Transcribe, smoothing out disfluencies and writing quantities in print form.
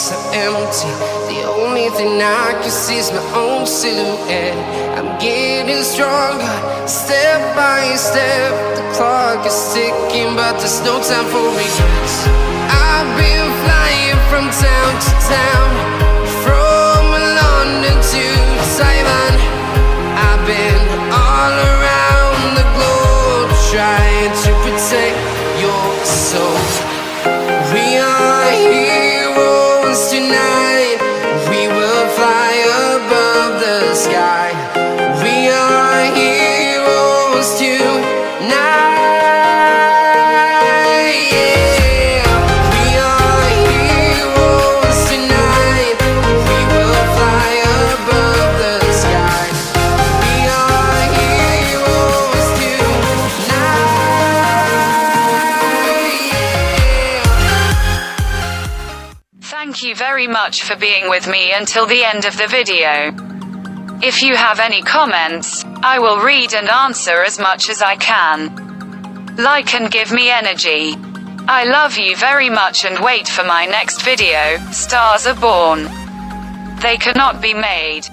so empty. The only thing I can see is my own silhouette. I'm getting stronger, step by step. The clock is ticking, but there's no time for regrets. I've been flying from town to town, from London to Taiwan. I've been all around the globe, trying to protect your soul. We are heroes tonight. We will fly above the sky. We are heroes tonight. Yeah. We are heroes tonight. We will fly above the sky. We are heroes tonight. Thank you very much for being with me until the end of the video. If you have any comments, I will read and answer as much as I can. Like and give me energy. I love you very much and wait for my next video. Stars are born. They cannot be made.